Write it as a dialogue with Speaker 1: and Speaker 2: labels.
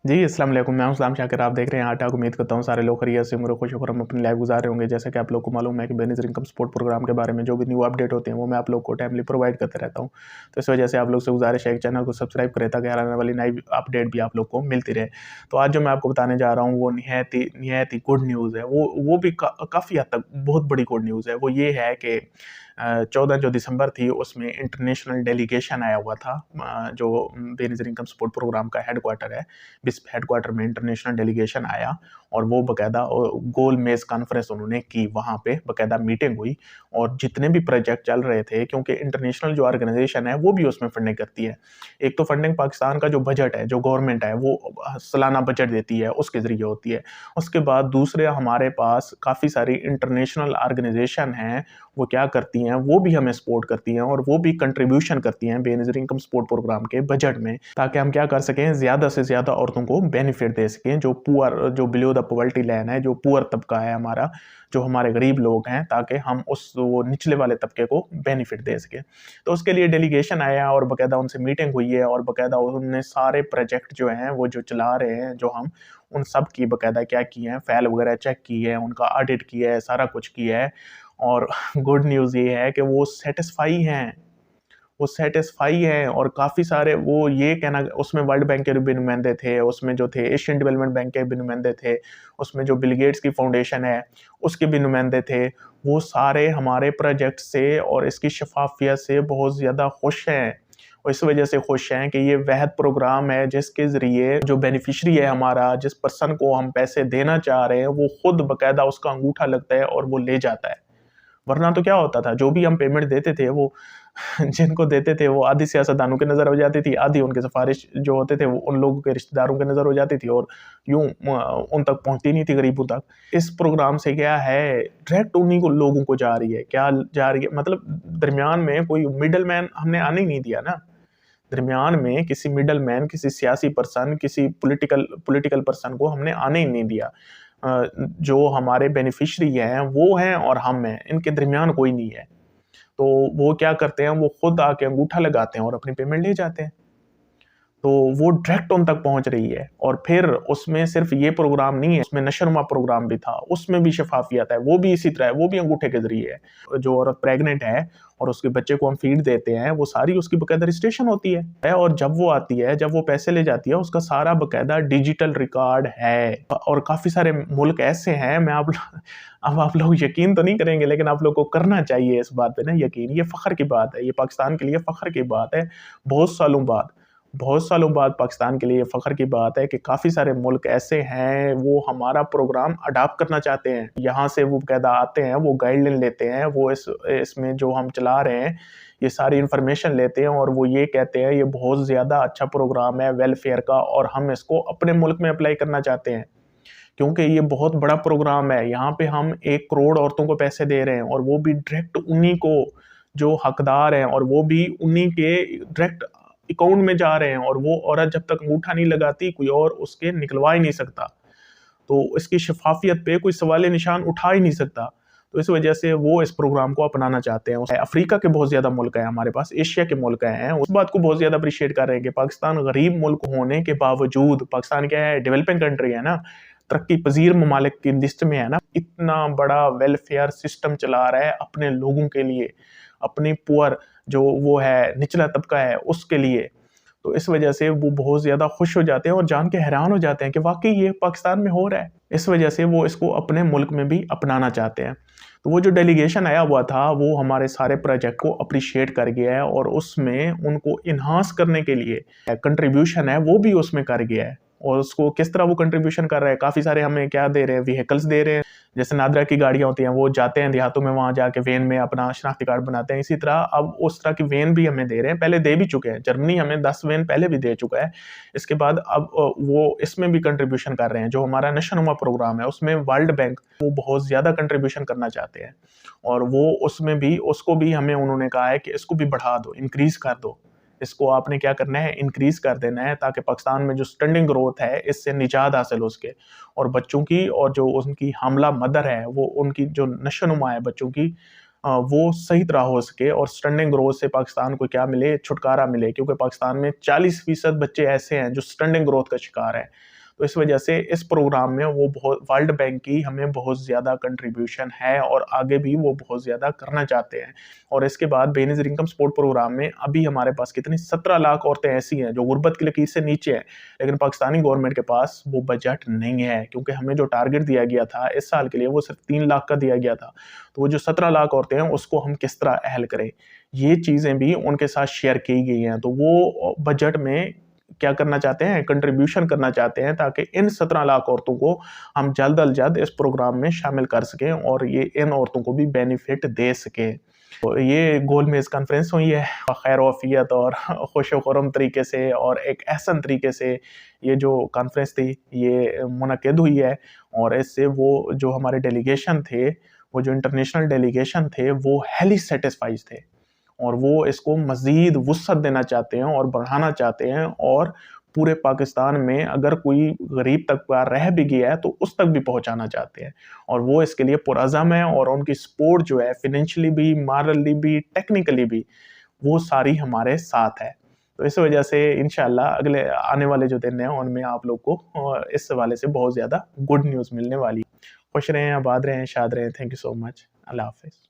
Speaker 1: जी, अस्सलाम वालेकुम। मैं हूं सलाम शाकिर। आप देख रहे हैं आटा। उम्मीद करता हूं सारे लोग खैरियत से होंगे, खुश होकर हम अपनी लाइफ गुजार रहे होंगे। जैसा कि आप लोग को मालूम है कि बेनिज़िर इनकम सपोर्ट प्रोग्राम के बारे में जो भी न्यू अपडेट होते हैं वो मैं आप लोग को टाइमली प्रोवाइड करते रहता हूं। तो इस वजह से आप लोग से गुजारिश है कि चैनल को सब्सक्राइब करें ताकि आने वाली नई अपडेट भी आप लोग को मिलती रहे। तो आज जो मैं आपको बताने जा रहा हूँ वो निहायत ही गुड न्यूज़ है। वो भी काफ़ी हद तक बहुत बड़ी गुड न्यूज़ है। वो ये है कि 14 जो दिसंबर थी उसमें इंटरनेशनल डेलीगेशन आया हुआ था, जो बेनिज़िर इनकम सपोर्ट प्रोग्राम का हेडक्वार्टर है। बिस्प हेडक्वार्टर में इंटरनेशनल डेलीगेशन आया और वो बाकायदा गोल मेज कॉन्फ्रेंस उन्होंने की। वहाँ पे बाकायदा मीटिंग हुई और जितने भी प्रोजेक्ट चल रहे थे, क्योंकि इंटरनेशनल जो ऑर्गेनाइजेशन है वो भी उसमें फंडिंग करती है। एक तो फंडिंग पाकिस्तान का जो बजट है, जो गवर्नमेंट है वो सालाना बजट देती है, उसके ज़रिए होती है। उसके बाद दूसरे हमारे पास काफ़ी सारी इंटरनेशनल ऑर्गेनाइजेशन हैं, वो क्या करती हैं, वो भी हमें सपोर्ट करती हैं और वो भी कंट्रीब्यूशन करती हैं बेनिज़िर इनकम सपोर्ट प्रोग्राम के बजट में, ताकि हम क्या कर सकें, ज़्यादा से ज़्यादा औरतों को बेनिफिट दे सकें। जो बिलो द पॉवर्टी लाइन है, जो पुअर तबका है हमारा, जो हमारे गरीब लोग हैं, ताकि हम वो निचले वाले तबके को बेनिफिट दे सकें। तो उसके लिए डेलीगेशन आया और बाकायदा उनसे मीटिंग हुई है और बाकायदा उन्होंने सारे प्रोजेक्ट जो हैं वो जो चला रहे हैं, जो हम उन सब की बाकायदा क्या किए हैं, फाइल वगैरह चेक की है, उनका ऑडिट किया है, सारा कुछ किया है। और गुड न्यूज़ ये है कि वो सैटिस्फाई हैं और काफ़ी सारे वो ये कहना, उसमें वर्ल्ड बैंक के भी नुमाइंदे थे, उसमें जो थे एशियन डेवलपमेंट बैंक के भी नुमाइंदे थे, उसमें जो बिल गेट्स की फाउंडेशन है उसके भी नुमाइंदे थे। वो सारे हमारे प्रोजेक्ट से और इसकी शफाफियत से बहुत ज़्यादा खुश हैं और इस वजह से खुश हैं कि ये वहद प्रोग्राम है जिसके ज़रिए जो बेनिफिशरी है हमारा, जिस पर्सन को हम पैसे देना चाह रहे हैं, वो खुद बाकायदा उसका अंगूठा लगता है और वो ले जाता है। वरना तो क्या होता था, जो भी हम पेमेंट देते थे वो जिनको देते थे वो आधी सियासतदानों की नज़र हो जाती थी, आधी उनके सिफारिश जो होते थे वो उन लोगों के रिश्तेदारों की नज़र हो जाती थी और यूँ उन तक पहुँचती नहीं थी गरीबों तक। इस प्रोग्राम से क्या है, डायरेक्ट उन्हीं को लोगों को जा रही है। क्या जा रही है मतलब, दरमियान में कोई मिडलमैन हमने आने ही नहीं दिया ना। दरमियान में किसी मिडलमैन, किसी सियासी पर्सन, किसी पॉलिटिकल पर्सन को हमने आने ही नहीं दिया। जो हमारे बेनिफिशियरी हैं वो हैं और हम हैं, इनके दरमियान कोई नहीं है। तो वो क्या करते हैं, वो खुद आके अंगूठा लगाते हैं और अपनी पेमेंट ले जाते हैं। तो वो डायरेक्ट उन तक पहुंच रही है। और फिर उसमें सिर्फ ये प्रोग्राम नहीं है, उसमें नशोनुमा प्रोग्राम भी था, उसमें भी शफाफियत है, वो भी इसी तरह है, वो भी अंगूठे के जरिए है। जो औरत प्रेग्नेंट है और उसके बच्चे को हम फीड देते हैं, वो सारी उसकी बाकायदा रजिस्ट्रेशन होती है और जब वो आती है, जब वो पैसे ले जाती है, उसका सारा बाकायदा डिजिटल रिकॉर्ड है। और काफ़ी सारे मुल्क ऐसे हैं, अब आप लोग यकीन तो नहीं करेंगे लेकिन आप लोग को करना चाहिए इस बात पे ना यकीन। ये फ़ख्र की बात है, ये पाकिस्तान के लिए फ़ख्र की बात है। बहुत सालों बाद पाकिस्तान के लिए फ़ख्र की बात है कि काफ़ी सारे मुल्क ऐसे हैं, वो हमारा प्रोग्राम अडॉप्ट करना चाहते हैं। यहाँ से वो बाकायदा आते हैं, वो गाइडलाइन लेते हैं, वो इसमें जो हम चला रहे हैं ये सारी इन्फॉर्मेशन लेते हैं और वो ये कहते हैं ये बहुत ज़्यादा अच्छा प्रोग्राम है वेलफेयर का और हम इसको अपने मुल्क में अप्लाई करना चाहते हैं। क्योंकि ये बहुत बड़ा प्रोग्राम है, यहाँ पे हम 1 करोड़ औरतों को पैसे दे रहे हैं और वो भी डायरेक्ट उन्हीं को जो हकदार हैं और वो भी उन्हीं के डायरेक्ट अकाउंट में जा रहे हैं और वो औरत जब तक अंगूठा नहीं लगाती कोई और उसके निकलवा ही नहीं सकता। तो इसकी शफाफियत पे कोई सवाल निशान उठा ही नहीं सकता। तो इस वजह से वो इस प्रोग्राम को अपनाना चाहते हैं। अफ्रीका के बहुत ज़्यादा मुल्क हैं हमारे पास, एशिया के मुल्क हैं, उस बात को बहुत ज़्यादा अप्रिशिएट कर रहे हैं कि पाकिस्तान गरीब मुल्क होने के बावजूद, पाकिस्तान क्या है, डेवलपिंग कंट्री है ना, तरक्की पजीर ममालिक की लिस्ट में है ना, इतना बड़ा वेलफेयर सिस्टम चला रहा है अपने लोगों के लिए, अपनी पुअर जो वो है, निचला तबका है, उसके लिए। तो इस वजह से वो बहुत ज़्यादा खुश हो जाते हैं और जान के हैरान हो जाते हैं कि वाक़ई ये पाकिस्तान में हो रहा है। इस वजह से वो इसको अपने मुल्क में भी अपनाना चाहते हैं। तो वो जो डेलीगेशन आया हुआ था, वो हमारे सारे प्रोजेक्ट को अप्रिशिएट कर गया है और उसमें उनको एनहांस करने के लिए कंट्रीब्यूशन है, वो भी उसमें कर गया है। और उसको किस तरह वो कंट्रीब्यूशन कर रहा है, काफ़ी सारे हमें क्या दे रहे हैं, व्हीकल्स दे रहे हैं। जैसे नादरा की गाड़ियाँ होती हैं, वो जाते हैं देहातों में, वहाँ जाके वैन में अपना शनाख्ती कार्ड बनाते हैं। इसी तरह अब उस तरह की वैन भी हमें दे रहे हैं, पहले दे भी चुके हैं। जर्मनी हमें 10 वैन पहले भी दे चुका है। इसके बाद अब वो इसमें भी कंट्रीब्यूशन कर रहे हैं। जो हमारा नशोनुमा प्रोग्राम है उसमें वर्ल्ड बैंक वो बहुत ज़्यादा कंट्रीब्यूशन करना चाहते हैं और वो उसमें भी उसको भी हमें उन्होंने कहा है कि इसको भी बढ़ा दो, इंक्रीज़ कर दो। इसको आपने क्या करना है, इंक्रीज़ कर देना है, ताकि पाकिस्तान में जो स्टैंडिंग ग्रोथ है इससे निजात हासिल हो सके और बच्चों की और जो उनकी हामला मदर है, वो उनकी जो नशोनुमा है बच्चों की, वो सही तरह हो सके और स्टैंडिंग ग्रोथ से पाकिस्तान को क्या मिले, छुटकारा मिले। क्योंकि पाकिस्तान में 40% बच्चे ऐसे हैं जो स्टैंडिंग ग्रोथ का शिकार हैं। तो इस वजह से इस प्रोग्राम में वो बहुत वर्ल्ड बैंक की हमें बहुत ज़्यादा कंट्रीब्यूशन है और आगे भी वो बहुत ज़्यादा करना चाहते हैं। और इसके बाद बेनज़ीर इनकम सपोर्ट प्रोग्राम में अभी हमारे पास कितनी 17 लाख औरतें ऐसी हैं जो गुर्बत की लकीर से नीचे हैं, लेकिन पाकिस्तानी गवर्नमेंट के पास वो बजट नहीं है, क्योंकि हमें जो टारगेट दिया गया था इस साल के लिए वो सिर्फ 3 लाख का दिया गया था। तो वो जो 17 लाख औरतें हैं उसको हम किस तरह अहल करें, ये चीज़ें भी उनके साथ शेयर की गई हैं। तो वो बजट में क्या करना चाहते हैं, कंट्रीब्यूशन करना चाहते हैं ताकि इन 17 लाख औरतों को हम जल्द अज जल्द इस प्रोग्राम में शामिल कर सकें और ये इन औरतों को भी बेनिफिट दे सकें। तो ये गोल मेज़ कॉन्फ्रेंस हुई है खैर वफ़ियत और खुश-व-खुर्रम तरीके से और एक अहसन तरीके से ये जो कॉन्फ्रेंस थी ये मुनक़िद हुई है। और इससे वो जो हमारे डेलीगेशन थे, वो जो इंटरनेशनल डेलीगेशन थे वो हाईली सैटिस्फाइड थे और वो इसको मज़ीद वुसअत देना चाहते हैं और बढ़ाना चाहते हैं और पूरे पाकिस्तान में अगर कोई गरीब तबका रह भी गया है तो उस तक भी पहुँचाना चाहते हैं। और वो इसके लिए पुरअज़म है और उनकी सपोर्ट जो है फ़ाइनेंशियली भी, मॉरली भी, टेक्निकली भी, वो सारी हमारे साथ है। तो इस वजह से इंशाअल्लाह अगले आने वाले जो दिन हैं उनमें आप लोग को इस हवाले से बहुत ज़्यादा गुड न्यूज़ मिलने वाली है। खुश रहें, आबाद रहें, शाद रहें। Thank you so much. अल्लाह हाफ़िज़।